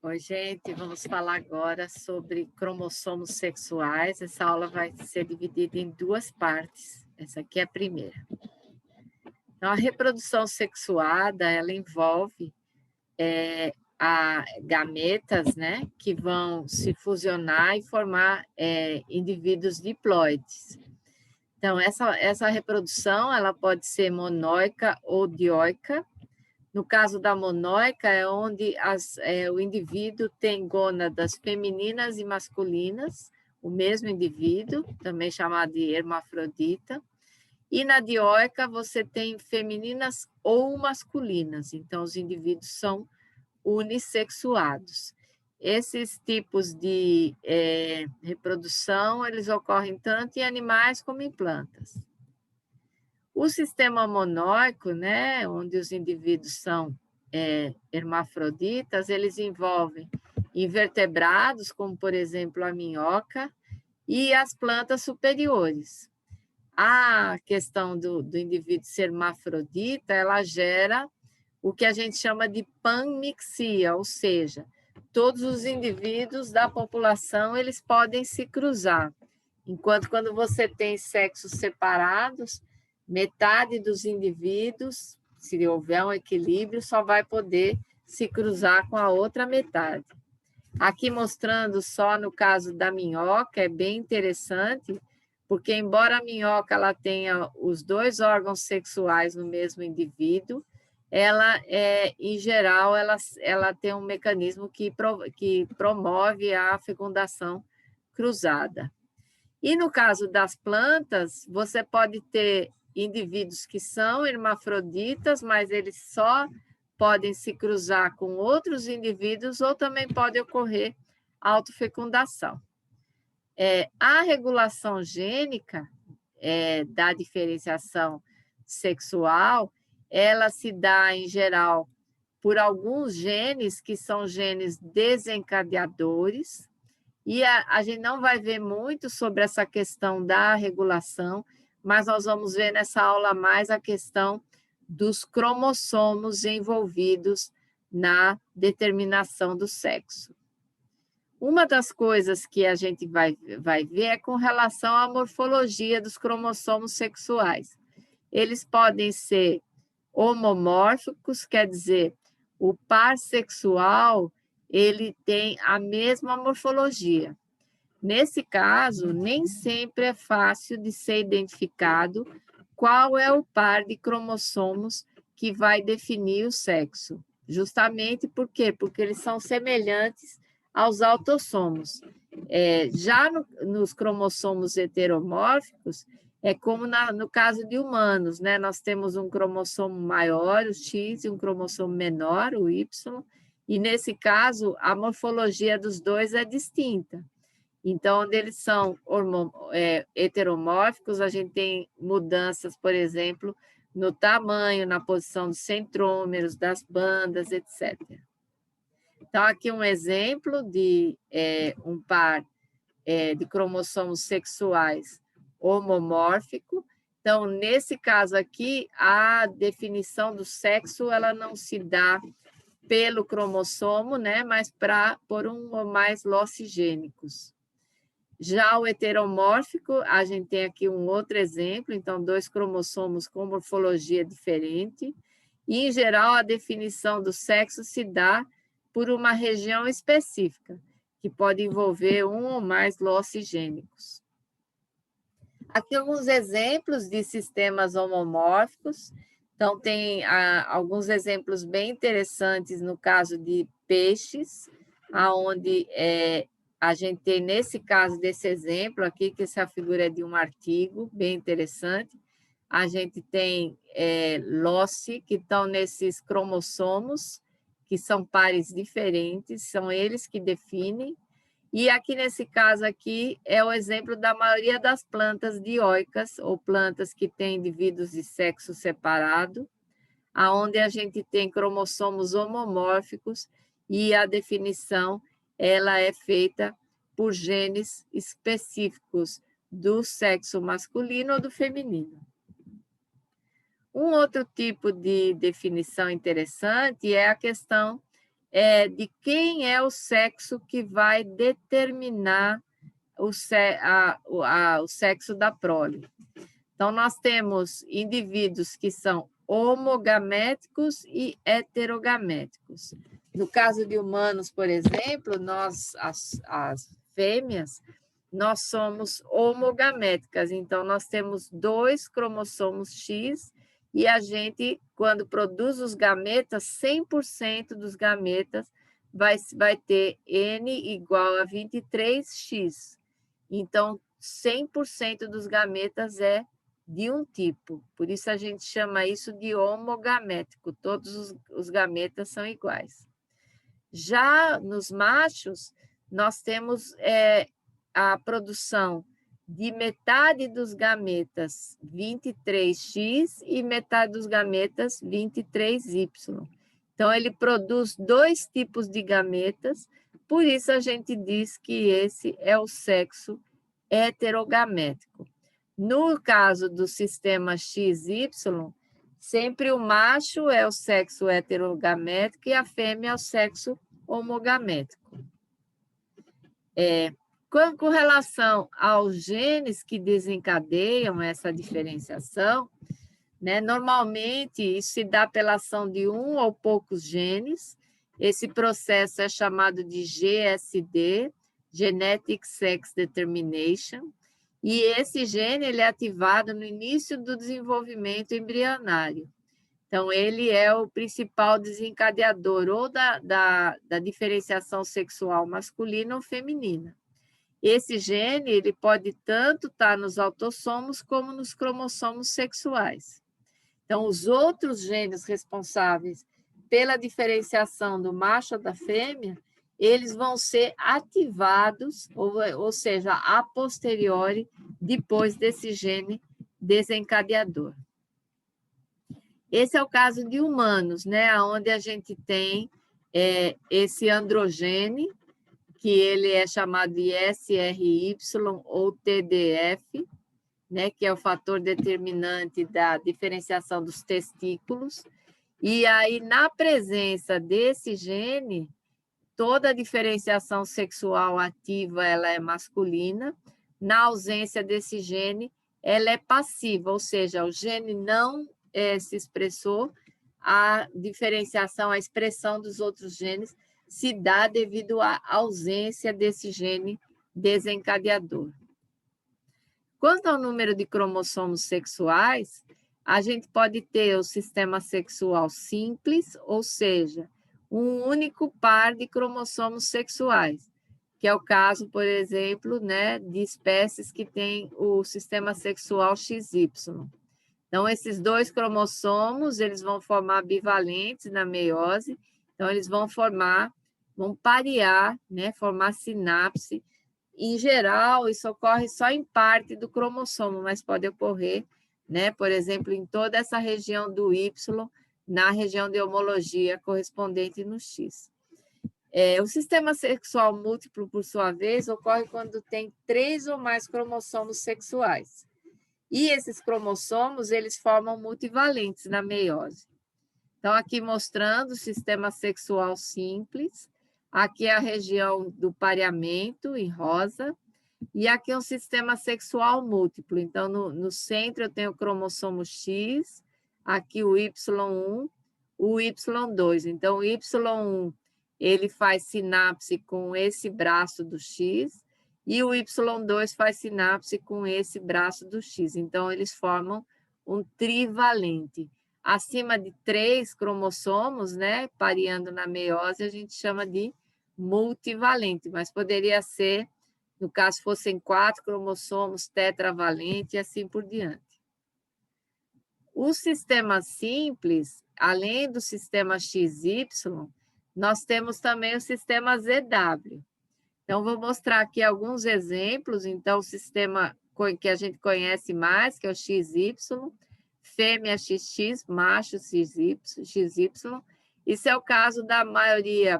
Oi, gente, vamos falar agora sobre cromossomos sexuais. Essa aula vai ser dividida em duas partes. Essa aqui é a primeira. Então, a reprodução sexuada, ela envolve gametas, né, que vão se fusionar e formar indivíduos diploides. Então, essa reprodução, ela pode ser monóica ou dioica. No caso da monóica, é onde o indivíduo tem gônadas femininas e masculinas, o mesmo indivíduo, também chamado de hermafrodita. E na dioica, você tem femininas ou masculinas, então os indivíduos são unissexuados. Esses tipos de reprodução, eles ocorrem tanto em animais como em plantas. O sistema monóico, né, onde os indivíduos são hermafroditas, eles envolvem invertebrados, como, por exemplo, a minhoca, e as plantas superiores. A questão do indivíduo ser hermafrodita, ela gera o que a gente chama de panmixia, ou seja, todos os indivíduos da população, eles podem se cruzar. Enquanto quando você tem sexos separados, metade dos indivíduos, se houver um equilíbrio, só vai poder se cruzar com a outra metade. Aqui mostrando só no caso da minhoca, é bem interessante, porque embora a minhoca ela tenha os dois órgãos sexuais no mesmo indivíduo, ela, em geral, ela tem um mecanismo que promove a fecundação cruzada. E no caso das plantas, você pode ter indivíduos que são hermafroditas, mas eles só podem se cruzar com outros indivíduos ou também pode ocorrer autofecundação. A regulação gênica da diferenciação sexual, ela se dá, em geral, por alguns genes que são genes desencadeadores, e a gente não vai ver muito sobre essa questão da regulação, mas nós vamos ver nessa aula mais a questão dos cromossomos envolvidos na determinação do sexo. Uma das coisas que a gente vai ver é com relação à morfologia dos cromossomos sexuais. Eles podem ser homomórficos, quer dizer, o par sexual ele tem a mesma morfologia. Nesse caso, nem sempre é fácil de ser identificado qual é o par de cromossomos que vai definir o sexo. Justamente por quê? Porque eles são semelhantes aos autossomos. Já nos cromossomos heteromórficos, é como no caso de humanos, né? Nós temos um cromossomo maior, o X, e um cromossomo menor, o Y, e nesse caso, a morfologia dos dois é distinta. Então, onde eles são heteromórficos, a gente tem mudanças, por exemplo, no tamanho, na posição dos centrômeros, das bandas, etc. Então, aqui um exemplo de um par de cromossomos sexuais homomórfico. Então, nesse caso aqui, a definição do sexo ela não se dá pelo cromossomo, né, mas por um ou mais loci gênicos. Já o heteromórfico, a gente tem aqui um outro exemplo, então, dois cromossomos com morfologia diferente, e, em geral, a definição do sexo se dá por uma região específica, que pode envolver um ou mais loci gênicos. Aqui alguns exemplos de sistemas homomórficos. Então, tem alguns exemplos bem interessantes no caso de peixes, onde a gente tem, nesse caso desse exemplo aqui, que essa figura é de um artigo bem interessante, a gente tem loci, que estão nesses cromossomos, que são pares diferentes, são eles que definem. E aqui, nesse caso aqui, é o exemplo da maioria das plantas dioicas, ou plantas que têm indivíduos de sexo separado, aonde a gente tem cromossomos homomórficos e a definição ela é feita por genes específicos do sexo masculino ou do feminino. Um outro tipo de definição interessante é a questão de quem é o sexo que vai determinar o sexo da prole. Então, nós temos indivíduos que são homogaméticos e heterogaméticos. No caso de humanos, por exemplo, nós, as fêmeas, nós somos homogaméticas, então nós temos 2 cromossomos X e a gente, quando produz os gametas, 100% dos gametas vai ter N igual a 23X. Então, 100% dos gametas é de um tipo, por isso a gente chama isso de homogamético, todos os gametas são iguais. Já nos machos, nós temos a produção de metade dos gametas 23X e metade dos gametas 23Y. Então, ele produz 2 tipos de gametas, por isso a gente diz que esse é o sexo heterogamético. No caso do sistema XY, sempre o macho é o sexo heterogamético e a fêmea é o sexo homogamético. Com relação aos genes que desencadeiam essa diferenciação, né, normalmente isso se dá pela ação de um ou poucos genes. Esse processo é chamado de GSD, Genetic Sex Determination, e esse gene ele é ativado no início do desenvolvimento embrionário. Então, ele é o principal desencadeador ou da diferenciação sexual masculina ou feminina. Esse gene ele pode tanto estar nos autossomos como nos cromossomos sexuais. Então, os outros genes responsáveis pela diferenciação do macho ou da fêmea, eles vão ser ativados, ou seja, a posteriori, depois desse gene desencadeador. Esse é o caso de humanos, né, onde a gente tem esse androgene, que ele é chamado de SRY ou TDF, né, que é o fator determinante da diferenciação dos testículos. E aí, na presença desse gene, toda a diferenciação sexual ativa ela é masculina. Na ausência desse gene, ela é passiva, ou seja, o gene não se expressou, a diferenciação, a expressão dos outros genes se dá devido à ausência desse gene desencadeador. Quanto ao número de cromossomos sexuais, a gente pode ter o sistema sexual simples, ou seja, um único par de cromossomos sexuais, que é o caso, por exemplo, né, de espécies que têm o sistema sexual XY. Então, esses 2 cromossomos, eles vão formar bivalentes na meiose, então eles vão parear, né, formar sinapse. Em geral, isso ocorre só em parte do cromossomo, mas pode ocorrer, né, por exemplo, em toda essa região do Y, na região de homologia correspondente no X. O sistema sexual múltiplo, por sua vez, ocorre quando tem 3 ou mais cromossomos sexuais. E esses cromossomos, eles formam multivalentes na meiose. Então, aqui mostrando o sistema sexual simples, aqui é a região do pareamento, em rosa, e aqui é um sistema sexual múltiplo. Então, no centro eu tenho o cromossomo X, aqui o Y1, o Y2. Então, o Y1, ele faz sinapse com esse braço do X, e o Y2 faz sinapse com esse braço do X. Então, eles formam um trivalente. Acima de 3 cromossomos, né, pareando na meiose, a gente chama de multivalente, mas poderia ser, no caso fossem 4 cromossomos, tetravalente e assim por diante. O sistema simples, além do sistema XY, nós temos também o sistema ZW. Então, vou mostrar aqui alguns exemplos. Então, o sistema que a gente conhece mais, que é o XY, fêmea XX, macho XY. Isso é o caso da maioria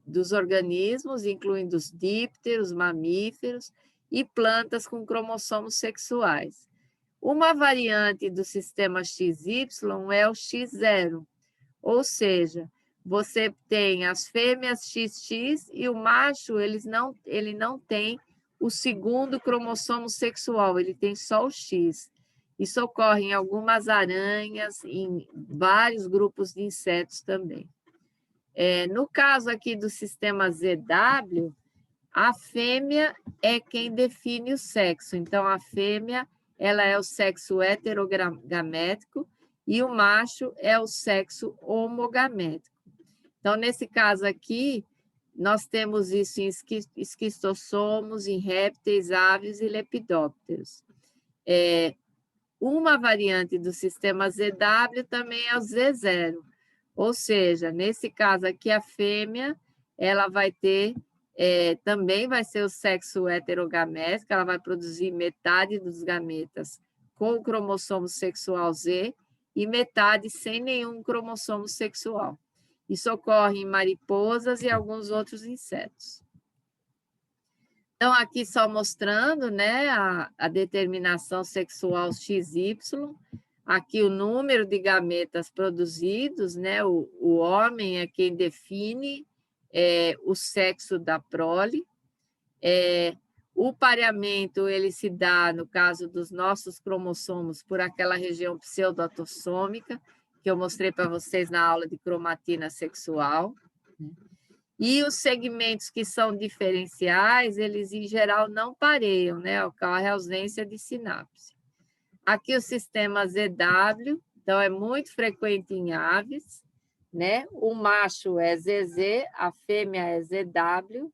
dos organismos, incluindo os dípteros, mamíferos e plantas com cromossomos sexuais. Uma variante do sistema XY é o X0, ou seja, você tem as fêmeas XX e o macho, ele não tem o segundo cromossomo sexual, ele tem só o X. Isso ocorre em algumas aranhas, em vários grupos de insetos também. No caso aqui do sistema ZW, a fêmea é quem define o sexo. Então, a fêmea ela é o sexo heterogamético e o macho é o sexo homogamético. Então, nesse caso aqui, nós temos isso em esquistossomos, em répteis, aves e lepidópteros. Uma variante do sistema ZW também é o Z0, ou seja, nesse caso aqui, a fêmea ela vai ter, também vai ser o sexo heterogamético, ela vai produzir metade dos gametas com o cromossomo sexual Z e metade sem nenhum cromossomo sexual. Isso ocorre em mariposas e alguns outros insetos. Então, aqui só mostrando, né, a determinação sexual XY, aqui o número de gametas produzidos, né, o homem é quem define o sexo da prole. O pareamento, ele se dá, no caso dos nossos cromossomos, por aquela região pseudoautossômica, que eu mostrei para vocês na aula de cromatina sexual. E os segmentos que são diferenciais, eles em geral não pareiam, né? Ocorre a ausência de sinapse. Aqui o sistema ZW, então é muito frequente em aves, né? O macho é ZZ, a fêmea é ZW.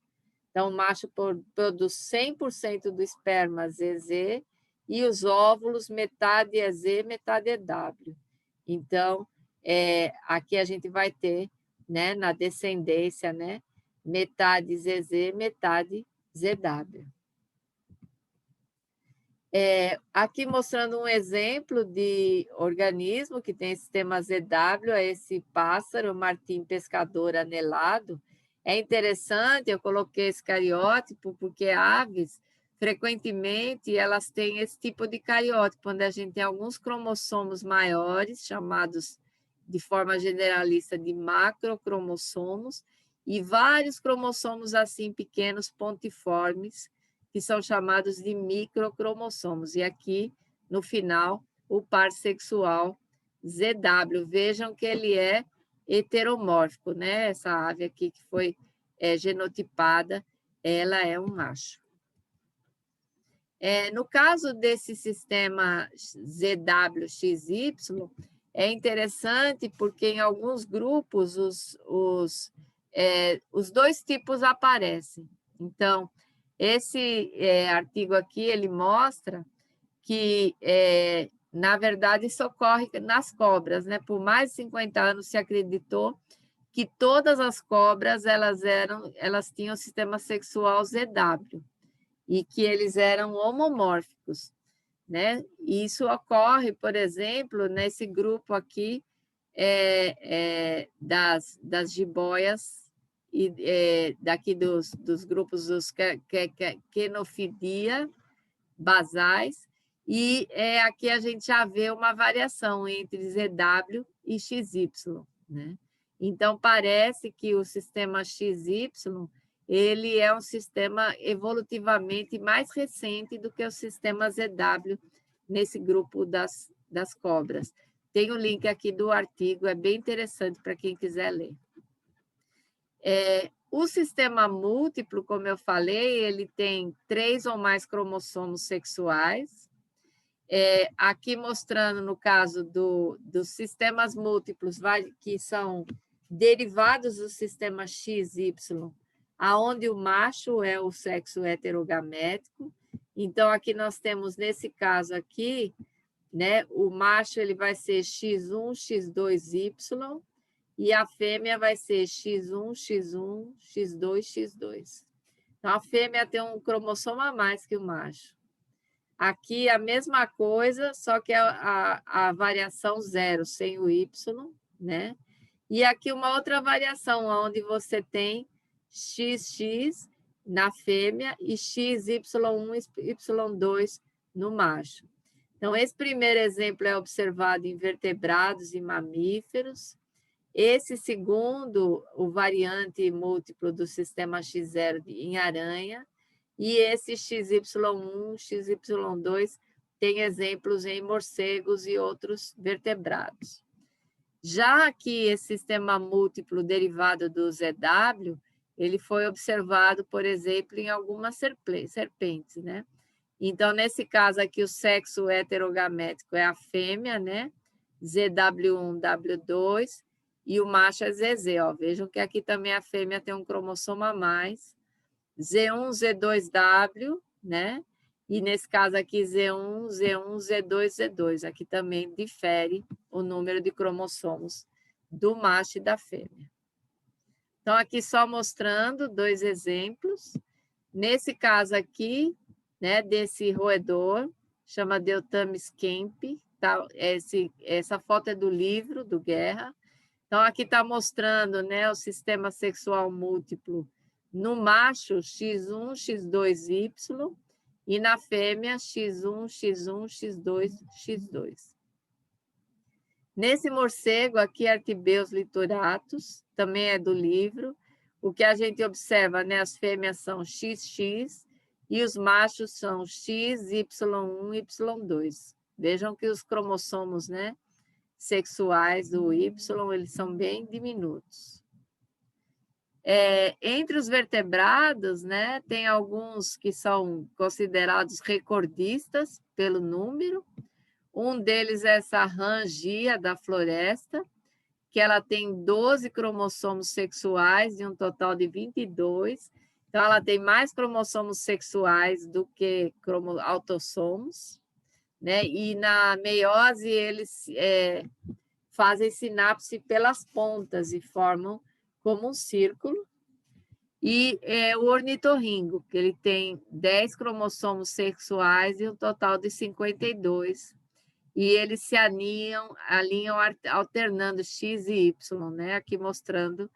Então, o macho produz 100% do esperma ZZ e os óvulos, metade é Z, metade é W. Então, aqui a gente vai ter, né, na descendência, né, metade ZZ, metade ZW. Aqui mostrando um exemplo de organismo que tem sistema ZW, é esse pássaro, o martim pescador anelado. É interessante, eu coloquei esse cariótipo, porque aves, frequentemente, elas têm esse tipo de cariótipo, onde a gente tem alguns cromossomos maiores, chamados de forma generalista de macrocromossomos, e vários cromossomos assim pequenos, pontiformes, que são chamados de microcromossomos. E aqui, no final, o par sexual ZW. Vejam que ele é heteromórfico, né? Essa ave aqui que foi genotipada, ela é um macho. No caso desse sistema ZWXY, é interessante porque em alguns grupos os dois tipos aparecem. Então, esse artigo aqui, ele mostra que, na verdade, isso ocorre nas cobras, né? Por mais de 50 anos se acreditou que todas as cobras elas tinham sistema sexual ZW e que eles eram homomórficos, né? E isso ocorre, por exemplo, nesse grupo aqui das jiboias e daqui dos grupos dos Quenofidia basais, e aqui a gente já vê uma variação entre ZW e XY, né? Então, parece que o sistema XY ele é um sistema evolutivamente mais recente do que o sistema ZW nesse grupo das cobras. Tem o link aqui do artigo, é bem interessante para quem quiser ler. O sistema múltiplo, como eu falei, ele tem 3 ou mais cromossomos sexuais. Aqui mostrando, no caso dos sistemas múltiplos, que são derivados do sistema XY, aonde o macho é o sexo heterogamético. Então, aqui nós temos, nesse caso aqui, né, o macho ele vai ser X1, X2Y, e a fêmea vai ser X1, X1, X2, X2. Então, a fêmea tem um cromossomo a mais que o macho. Aqui a mesma coisa, só que a variação 0, sem o Y, né? E aqui uma outra variação, onde você tem XX na fêmea e XY1 e Y2 no macho. Então, esse primeiro exemplo é observado em vertebrados e mamíferos. Esse segundo, o variante múltiplo do sistema X0 em aranha, e esse XY1, XY2 tem exemplos em morcegos e outros vertebrados. Já que esse sistema múltiplo derivado do ZW, ele foi observado, por exemplo, em algumas serpentes, né? Então, nesse caso aqui, o sexo heterogamético é a fêmea, né? ZW1, W2, e o macho é ZZ, ó. Vejam que aqui também a fêmea tem um cromossomo a mais. Z1, Z2W, né? E nesse caso aqui, Z1, Z1, Z2, Z2. Aqui também difere o número de cromossomos do macho e da fêmea. Então, aqui só mostrando 2 exemplos. Nesse caso aqui, né, desse roedor, chama Deutamis kempi, tá? Essa foto é do livro, do Guerra. Então, aqui está mostrando, né, o sistema sexual múltiplo no macho, X1, X2Y, e na fêmea, X1, X1, X2, X2. Nesse morcego aqui, Artibeus lituratus, também é do livro. O que a gente observa, né, as fêmeas são XX e os machos são X, Y1, Y2. Vejam que os cromossomos, né, sexuais do Y, eles são bem diminutos. Entre os vertebrados, né, tem alguns que são considerados recordistas pelo número. Um deles é essa rangia da floresta, que ela tem 12 cromossomos sexuais e um total de 22. Então, ela tem mais cromossomos sexuais do que autossomos, né? E na meiose, eles fazem sinapse pelas pontas e formam como um círculo. E o ornitorrinco, que ele tem 10 cromossomos sexuais e um total de 52. E eles se alinham alternando X e Y, né? Aqui mostrando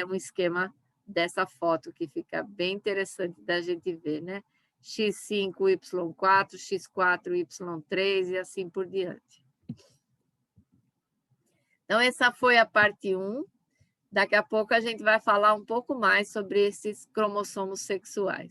um esquema dessa foto, que fica bem interessante da gente ver, né? X5, Y4, X4, Y3 e assim por diante. Então, essa foi a parte 1. Daqui a pouco a gente vai falar um pouco mais sobre esses cromossomos sexuais.